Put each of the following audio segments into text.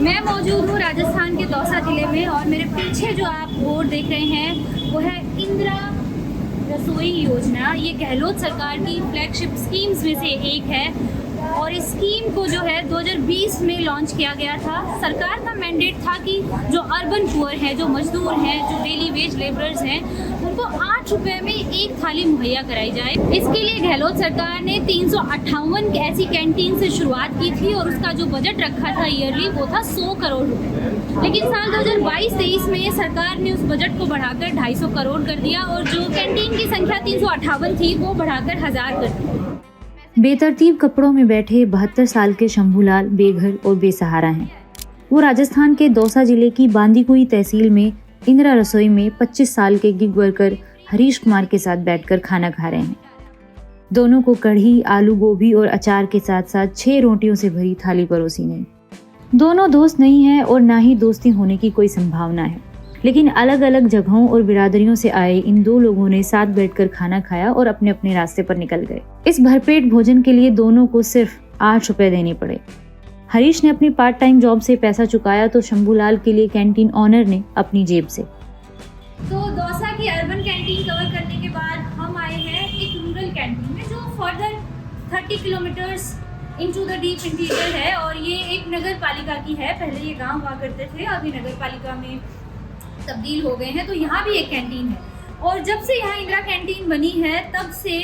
मैं मौजूद हूँ राजस्थान के दौसा ज़िले में और मेरे पीछे जो आप बोर्ड देख रहे हैं वो है इंदिरा रसोई योजना। ये गहलोत सरकार की फ्लैगशिप स्कीम्स में से एक है और इस स्कीम को जो है 2020 में लॉन्च किया गया था। सरकार का मैंडेट था कि जो अर्बन पुअर हैं, जो मजदूर हैं, जो डेली वेज लेबरर्स हैं, उनको 8 रुपये में एक थाली मुहैया कराई जाए। इसके लिए गहलोत सरकार ने 358 ऐसी कैंटीन से शुरुआत की थी और उसका जो बजट रखा था ईयरली वो था 100 करोड़ रुपये। लेकिन साल 2022-23 में सरकार ने उस बजट को बढ़ाकर 250 करोड़ कर दिया और जो कैंटीन की संख्या 358 थी वो बढ़ाकर 1000 कर दी। बेतरतीब कपड़ों में बैठे 72 साल के शंभूलाल बेघर और बेसहारा हैं। वो राजस्थान के दौसा जिले की बांदीकुई तहसील में इंदिरा रसोई में 25 साल के गिग वर्कर हरीश कुमार के साथ बैठकर खाना खा रहे हैं। दोनों को कढ़ी, आलू गोभी और अचार के साथ साथ 6 रोटियों से भरी थाली परोसी गई। दोनों दोस्त नहीं हैं और ना ही दोस्ती होने की कोई संभावना है, लेकिन अलग अलग जगहों और बिरादरियों से आए इन दो लोगों ने साथ बैठकर खाना खाया और अपने अपने रास्ते पर निकल गए। इस भरपेट भोजन के लिए दोनों को सिर्फ 8 रुपए देने पड़े। हरीश ने अपनी पार्ट टाइम जॉब से पैसा चुकाया तो शंभूलाल के लिए कैंटीन ऑनर ने अपनी जेब से। तो दौसा की अर्बन कैंटीन कवर करने के बाद हम आए हैं एक रूरल कैंटीन में जो further 30 kilometres into the deep interior है और ये एक नगर पालिका की है। पहले ये गांव हुआ करते थे, अभी नगर पालिका में तब्दील हो गए हैं। तो यहाँ भी एक कैंटीन है और जब से यहाँ इंदिरा कैंटीन बनी है तब से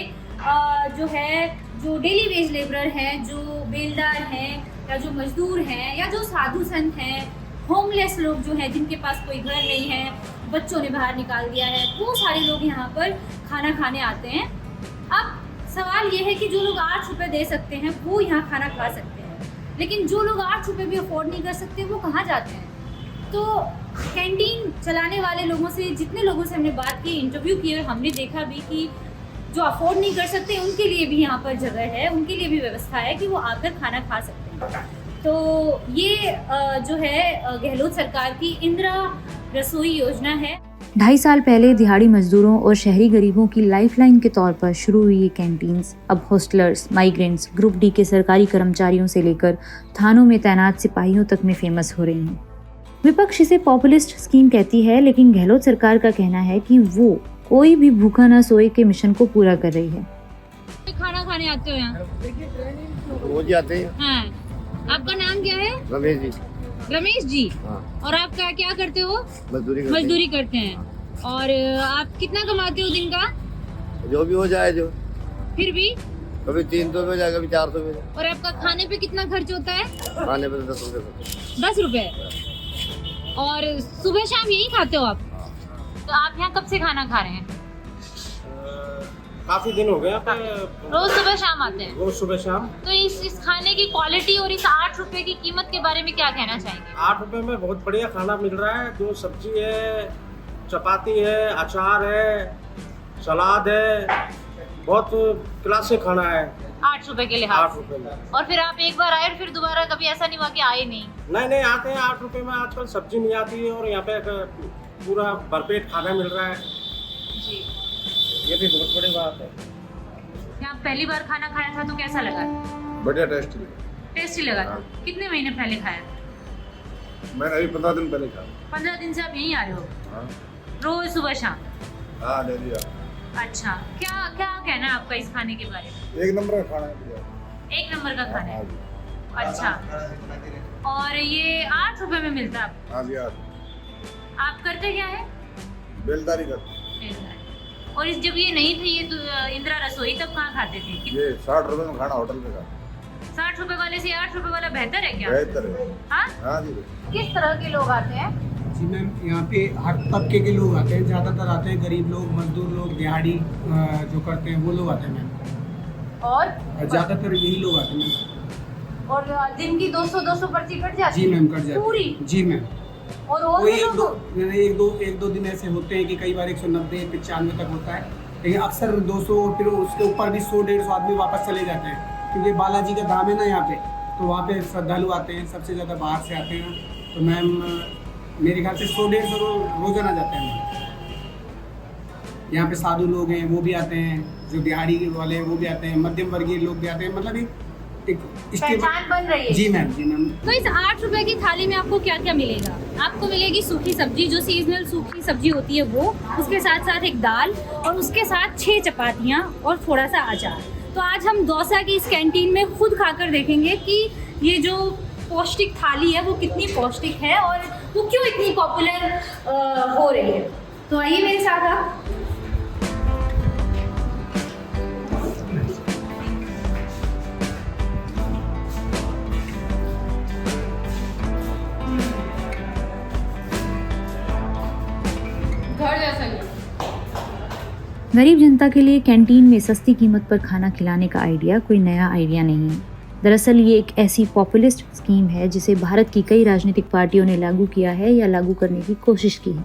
जो डेली वेज लेबरर हैं, जो बेलदार हैं या जो मजदूर हैं या जो साधु संत हैं, होमलेस लोग जो हैं जिनके पास कोई घर नहीं है, बच्चों ने बाहर निकाल दिया है, वो सारे लोग यहाँ पर खाना खाने आते हैं। अब सवाल ये है कि जो लोग 8 रुपये दे सकते हैं वो यहाँ खाना खा सकते हैं, लेकिन जो लोग 8 रुपये भी अफोर्ड नहीं कर सकते वो कहाँ जाते हैं। तो कैंटीन चलाने वाले लोगों से, जितने लोगों से हमने बात की, इंटरव्यू किए, हमने देखा भी कि जो अफोर्ड नहीं कर सकते उनके लिए भी यहाँ पर जगह है, उनके लिए भी व्यवस्था है कि वो आकर खाना खा सकते हैं। तो ये जो है गहलोत सरकार की इंदिरा रसोई योजना है। 2.5 साल पहले दिहाड़ी मजदूरों और शहरी गरीबों की लाइफलाइन के तौर पर शुरू हुई ये कैंटीन्स अब हॉस्टलर्स, माइग्रेंट्स, ग्रुप डी के सरकारी कर्मचारियों से लेकर थानों में तैनात सिपाहियों तक में फेमस हो रही हैं। विपक्ष इसे पॉपुलिस्ट स्कीम कहती है, लेकिन गहलोत सरकार का कहना है कि वो कोई भी भूखा न सोए के मिशन को पूरा कर रही है। खाना खाने आते हो यहाँ? रोज आते हैं। हाँ। आपका नाम क्या है? रमेश जी। रमेश जी। हाँ। और आप क्या करते हो? मजदूरी करते हैं। और आप कितना कमाते हो दिन का? जो भी हो जाए, जो फिर भी कभी 300 में जाए, कभी 400 में जाए। और आपका खाने पे कितना खर्च होता है? खाने पे 10 रुपए। 10 रुपए। और सुबह शाम यही खाते हो आप? तो आप यहाँ कब से खाना खा रहे हैं? काफी दिन हो गए। रोज सुबह शाम आते हैं? रोज सुबह शाम। तो इस खाने की क्वालिटी और इस 8 रुपए की कीमत के बारे में क्या कहना चाहेंगे? 8 रुपए में बहुत बढ़िया खाना मिल रहा है। जो सब्जी है, चपाती है, अचार है, सलाद है, बहुत क्लासिक खाना है 8 रुपए के लिहाज। 8 रुपए में। और फिर आप एक बार आए और फिर दोबारा कभी ऐसा नहीं हुआ कि आए नहीं? नहीं आते हैं 8 रुपए में। आजकल सब्जी नहीं आती है और यहाँ पे पूरा भरपेट खाना मिल रहा है जी। ये भी बहुत बड़ी बात है। यहाँ पहली बार खाना खाया था तो कैसा लगा? बढ़िया टेस्टी लगा था। कितने महीने पहले खाया? मैंने अभी 15 दिन पहले खाया। 15 दिन से आप यहीं आ रहे हो? हाँ। रोज सुबह शाम? हाँ, डेली। अच्छा, क्या कहना है आपका इस खाने के बारे में? एक नंबर का खाना है। 1 नंबर का खाना है। अच्छा, और ये 8 रुपए में मिलता है आपको? हाँ जी। आप करते क्या है? बेलदारी करते। और इस जब ये नहीं थी, ये तो इंदिरा रसोई, तब कहाँ खाते थे? ये 60 रुपए में खाना होटल में का। 60 रुपए वाले से 8 रुपए वाला बेहतर है क्या? बेहतर है। हाँ? हाँ जी। किस तरह के लोग आते हैं? जी मैम, यहाँ पे हर तबके के लोग आते हैं। ज़्यादातर आते हैं गरीब लोग, मजदूर लोग, दिहाड़ी जो करते हैं वो लोग आते हैं मैम। और ज़्यादातर यही लोग आते हैं मैम। और दिन की 200 पर्ची कट जाती जी है? मैम, कट जाती है पूरी? जी मैम। और कोई एक दो दिन ऐसे होते हैं कि कई बार 190, 95 तक होता है, लेकिन अक्सर 200, फिर उसके ऊपर भी 100-150 आदमी वापस चले जाते हैं, क्योंकि बालाजी का धाम है ना यहाँ पे, तो वहाँ पे श्रद्धालु आते हैं, सबसे ज़्यादा बाहर से आते हैं। तो मैम मेरे ख्याल से 100-150 रोजाना जाते हैं मैम। यहाँ पे साधु लोग हैं वो भी आते हैं, जो दिहाड़ी वाले हैं वो भी आते हैं, मध्यम वर्गीय लोग भी आते हैं। मतलब एक एक पहचान बन रही है। जी मैम, जी मैम। तो इस 8 रुपए की थाली में आपको क्या क्या मिलेगा? आपको मिलेगी सूखी सब्जी, जो सीजनल सूखी सब्जी होती है वो, उसके साथ साथ एक दाल और उसके साथ 6 चपातियाँ और थोड़ा सा अचार। तो आज हम दौसा की इस कैंटीन में खुद खाकर देखेंगे कि ये जो पौष्टिक थाली है वो कितनी पौष्टिक है और वो क्यों इतनी पॉपुलर हो रही है। तो आइए मेरे साथ आप। घर जैसा ही। गरीब जनता के लिए कैंटीन में सस्ती कीमत पर खाना खिलाने का आइडिया कोई नया आइडिया नहीं है। दरअसल ये एक ऐसी पॉपुलिस्ट स्कीम है जिसे भारत की कई राजनीतिक पार्टियों ने लागू किया है या लागू करने की कोशिश की है।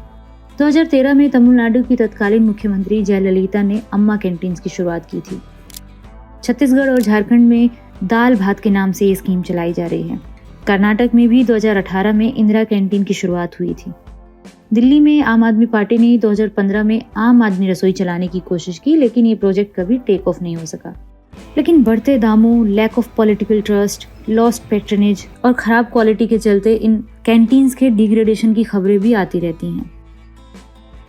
2013 में तमिलनाडु की तत्कालीन मुख्यमंत्री जयललिता ने अम्मा कैंटीन्स की शुरुआत की थी। छत्तीसगढ़ और झारखंड में दाल भात के नाम से ये स्कीम चलाई जा रही है। कर्नाटक में भी 2018 में इंदिरा कैंटीन की शुरुआत हुई थी। दिल्ली में आम आदमी पार्टी ने 2015 में आम आदमी रसोई चलाने की कोशिश की, लेकिन ये प्रोजेक्ट कभी टेक ऑफ नहीं हो सका। लेकिन बढ़ते दामों, lack of political trust, lost patronage और खराब क्वालिटी के चलते इन कैंटीन्स के डिग्रेडेशन की खबरें भी आती रहती हैं।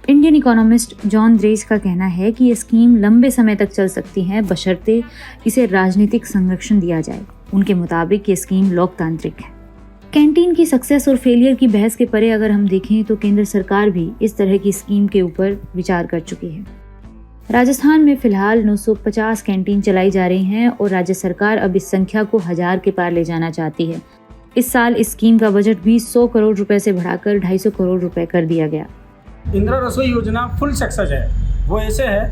इंडियन इकोनॉमिस्ट जॉन द्रेस का कहना है कि ये स्कीम लंबे समय तक चल सकती है बशर्ते इसे राजनीतिक संरक्षण दिया जाए। उनके मुताबिक ये स्कीम लोकतांत्रिक है। कैंटीन की सक्सेस और फेलियर की बहस के परे अगर हम देखें तो केंद्र सरकार भी इस तरह की स्कीम के ऊपर विचार कर चुकी है। राजस्थान में फिलहाल 950 कैंटीन चलाई जा रही हैं और राज्य सरकार अब इस संख्या को 1000 के पार ले जाना चाहती है। इस साल इस स्कीम का बजट भी 100 करोड़ रुपए से बढ़ाकर 250 करोड़ रुपए कर दिया गया। इंदिरा रसोई योजना फुल सक्सेस है। वो ऐसे है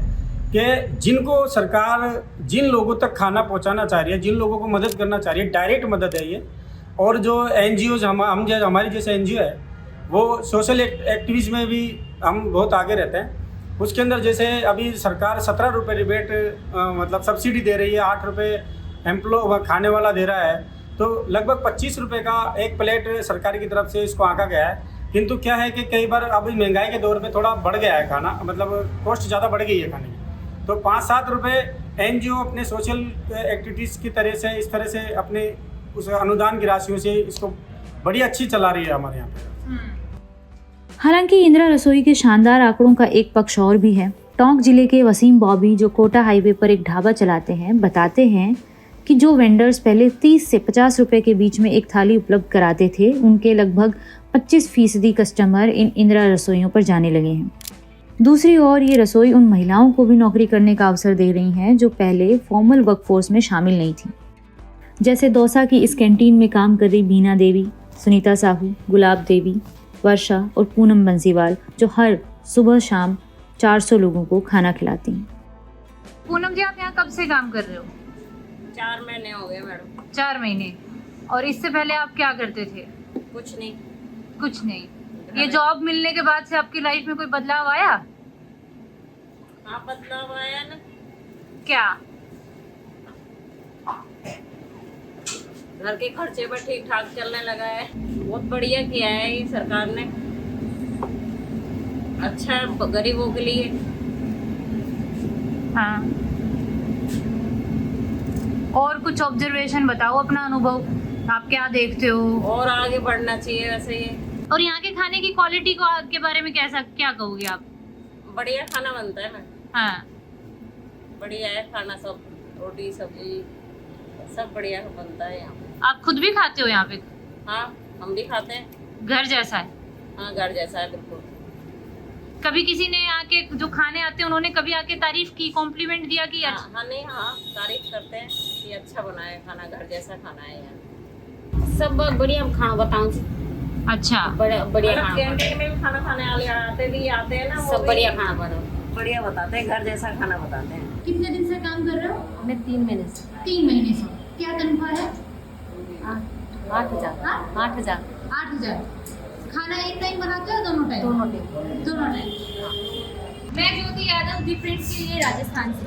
कि जिनको सरकार जिन लोगों तक खाना पहुंचाना चाह रही है, जिन लोगों को मदद करना चाह रही है, डायरेक्ट मदद है ये। और जो NGOs हमारी जैसे NGO है वो सोशल एक्टिविज़ में भी हम बहुत आगे रहते हैं। उसके अंदर जैसे अभी सरकार 17 रुपये रिबेट मतलब सब्सिडी दे रही है, 8 रुपये खाने वाला दे रहा है, तो लगभग 25 रुपये का एक प्लेट सरकार की तरफ से इसको आंका गया है। किंतु क्या है कि कई बार अभी महंगाई के दौर में थोड़ा बढ़ गया है खाना, मतलब कॉस्ट ज़्यादा बढ़ गई है खाने की। तो 5-7 रुपये NGO अपने सोशल एक्टिविटीज़ की तरह से इस तरह से अपने उस अनुदान की राशियों से इसको बड़ी अच्छी चला रही है हमारे यहाँ पे। हालांकि इंदिरा रसोई के शानदार आंकड़ों का एक पक्ष और भी है। टोंक जिले के वसीम बॉबी, जो कोटा हाईवे पर एक ढाबा चलाते हैं, बताते हैं कि जो वेंडर्स पहले 30 से 50 रुपए के बीच में एक थाली उपलब्ध कराते थे, उनके लगभग 25% कस्टमर इन इंदिरा रसोइयों पर जाने लगे हैं। दूसरी ओर ये रसोई उन महिलाओं को भी नौकरी करने का अवसर दे रही हैं जो पहले फॉर्मल वर्कफोर्स में शामिल नहीं थी। जैसे दौसा की इस कैंटीन में काम कर रही बीना देवी, सुनीता साहू, गुलाब देवी, वर्षा और पूनम बंसीवाल, जो हर सुबह शाम 400 लोगों को खाना खिलाती हैं। पूनम जी, आप यहाँ कब से काम कर रहे हो? 4 महीने हो गए मैडम। 4 महीने। और इससे पहले आप क्या करते थे? कुछ नहीं। कुछ नहीं। ये जॉब मिलने के बाद से आपकी लाइफ में कोई बदलाव आया? हाँ, बदलाव आया ना। क्या? घर के खर्चे पर ठीक ठाक चलने लगा है। बहुत बढ़िया किया है ये सरकार ने, अच्छा है गरीबों के लिए। हाँ। और कुछ ऑब्जर्वेशन बताओ, अपना अनुभव, आप क्या देखते हो? और आगे बढ़ना चाहिए वैसे ये। और यहाँ के खाने की क्वालिटी के बारे में क्या कहोगे आप? बढ़िया खाना बनता है ना। हाँ, बढ़िया है खाना, सब रोटी सब्जी सब बढ़िया बनता है यहाँ। आप खुद भी खाते हो यहाँ पे? हाँ, हम भी खाते हैं। घर जैसा है? हाँ, घर जैसा है बिल्कुल। कभी किसी ने आके, जो खाने आते हैं, उन्होंने कभी आके तारीफ की, कॉम्प्लीमेंट दिया कि हाँ, नहीं, हाँ, तारीफ करते हैं कि अच्छा बना है खाना, घर जैसा खाना है यहाँ। सब बढ़िया खाना बताऊँ। अच्छा, बढ़िया खाना। कैंटीन में भी खाना खाने वाले आते हैं ना, सब बढ़िया खाना बढ़िया बताते हैं, घर जैसा खाना बताते हैं। कितने दिन से काम कर रहे हो? मैं 3 महीने से। 3 महीने से। क्या तनख्वाह है? 8,000। 8,000। 8,000। खाना एक टाइम बनाते हो? दोनों टाइम? दोनों टाइम। दोनों टाइम। मैं ज्योति यादव, दी प्रिंट के लिए, राजस्थान से।